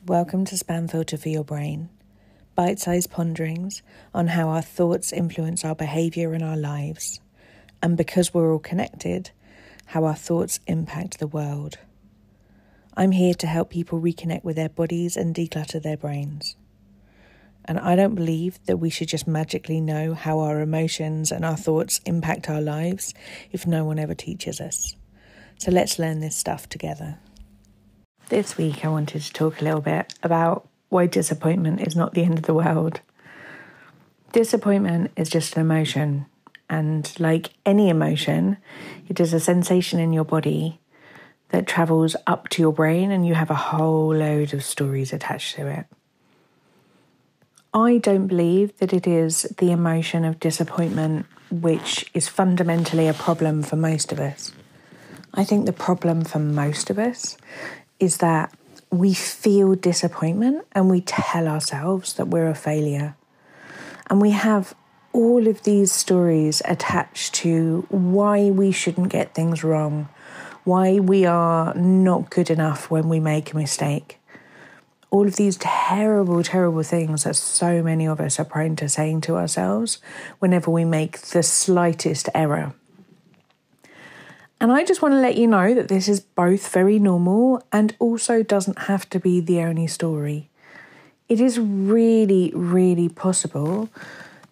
Welcome to Spam Filter for Your Brain, bite-sized ponderings on how our thoughts influence our behaviour and our lives, and because we're all connected, how our thoughts impact the world. I'm here to help people reconnect with their bodies and declutter their brains. And I don't believe that we should just magically know how our emotions and our thoughts impact our lives if no one ever teaches us. So let's learn this stuff together. This week I wanted to talk a little bit about why disappointment is not the end of the world. Disappointment is just an emotion, and like any emotion, it is a sensation in your body that travels up to your brain and you have a whole load of stories attached to it. I don't believe that it is the emotion of disappointment which is fundamentally a problem for most of us. I think the problem for most of us is that we feel disappointment and we tell ourselves that we're a failure. And we have all of these stories attached to why we shouldn't get things wrong, why we are not good enough when we make a mistake. All of these terrible, terrible things that so many of us are prone to saying to ourselves whenever we make the slightest error. And I just want to let you know that this is both very normal and also doesn't have to be the only story. It is really, really possible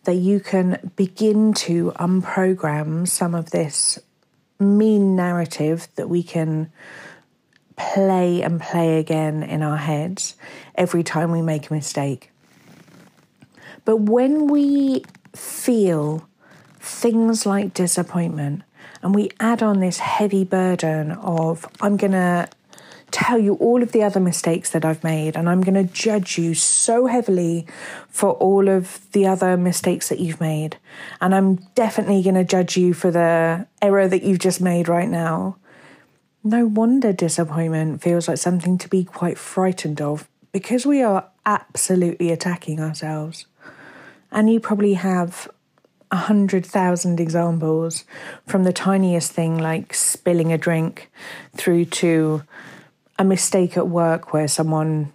that you can begin to unprogram some of this mean narrative that we can play and play again in our heads every time we make a mistake. But when we feel things like disappointment, and we add on this heavy burden of, I'm going to tell you all of the other mistakes that I've made, and I'm going to judge you so heavily for all of the other mistakes that you've made. And I'm definitely going to judge you for the error that you've just made right now. No wonder disappointment feels like something to be quite frightened of, because we are absolutely attacking ourselves. And you probably have 100,000 examples, from the tiniest thing like spilling a drink through to a mistake at work where someone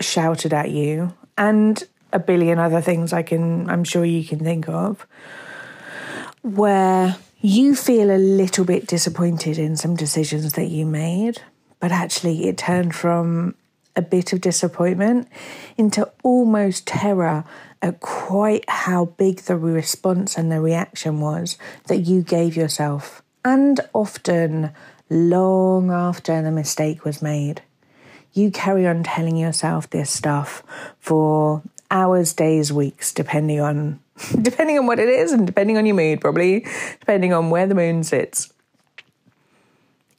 shouted at you, and a billion other things I'm sure you can think of, where you feel a little bit disappointed in some decisions that you made, but actually it turned from a bit of disappointment into almost terror at quite how big the response and the reaction was that you gave yourself, and often long after the mistake was made. You carry on telling yourself this stuff for hours, days, weeks, depending on what it is and depending on your mood, probably, depending on where the moon sits.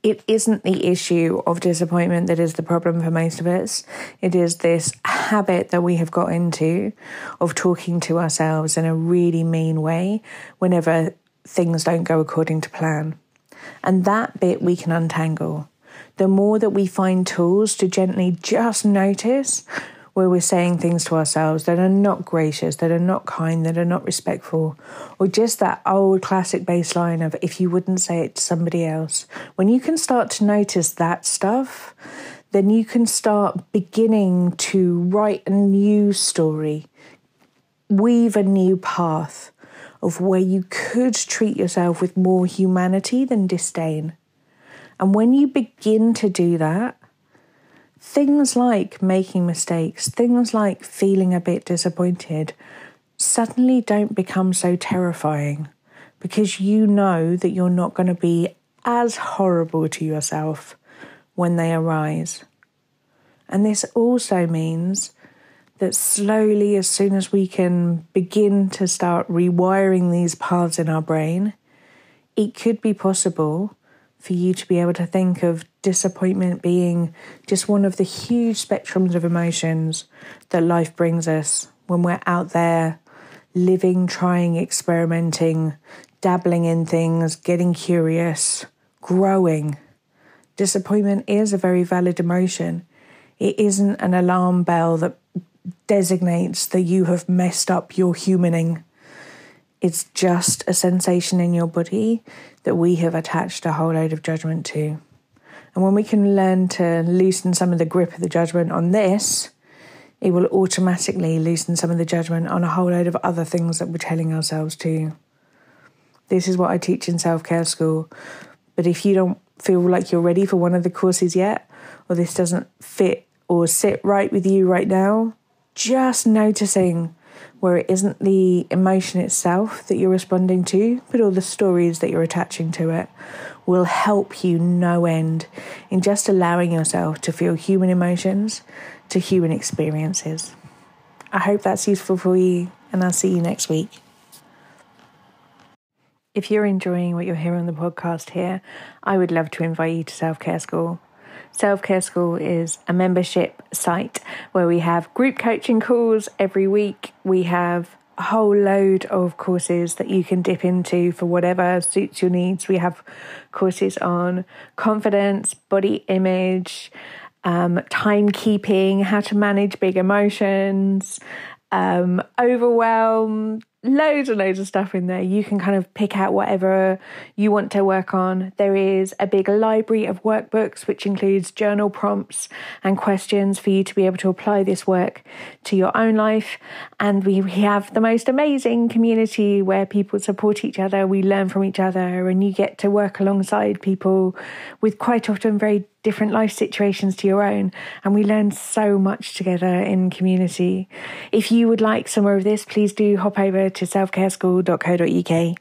It isn't the issue of disappointment that is the problem for most of us. It is this habit that we have got into of talking to ourselves in a really mean way whenever things don't go according to plan. And that bit we can untangle. The more that we find tools to gently just notice where we're saying things to ourselves that are not gracious, that are not kind, that are not respectful, or just that old classic baseline of if you wouldn't say it to somebody else. When you can start to notice that stuff, then you can start beginning to write a new story, weave a new path of where you could treat yourself with more humanity than disdain. And when you begin to do that, things like making mistakes, things like feeling a bit disappointed, suddenly don't become so terrifying, because you know that you're not going to be as horrible to yourself when they arise. And this also means that slowly, as soon as we can begin to start rewiring these paths in our brain, it could be possible for you to be able to think of disappointment being just one of the huge spectrums of emotions that life brings us when we're out there living, trying, experimenting, dabbling in things, getting curious, growing. Disappointment is a very valid emotion. It isn't an alarm bell that designates that you have messed up your humaning. It's just a sensation in your body that we have attached a whole load of judgment to. And when we can learn to loosen some of the grip of the judgment on this, it will automatically loosen some of the judgment on a whole load of other things that we're telling ourselves too. This is what I teach in self-care school. But if you don't feel like you're ready for one of the courses yet, or this doesn't fit or sit right with you right now, just noticing where it isn't the emotion itself that you're responding to, but all the stories that you're attaching to it, will help you no end in just allowing yourself to feel human emotions to human experiences. I hope that's useful for you, and I'll see you next week. If you're enjoying what you're hearing on the podcast here, I would love to invite you to Self-Care School. Self-Care School is a membership site where we have group coaching calls every week. We have a whole load of courses that you can dip into for whatever suits your needs. We have courses on confidence, body image, timekeeping, how to manage big emotions, overwhelm, loads and loads of stuff in there. You can kind of pick out whatever you want to work on. There is a big library of workbooks, which includes journal prompts and questions for you to be able to apply this work to your own life. And we have the most amazing community where people support each other, we learn from each other, and you get to work alongside people with quite often very different life situations to your own, and we learn so much together in community. If you would like some more of this, please do hop over to selfcareschool.co.uk.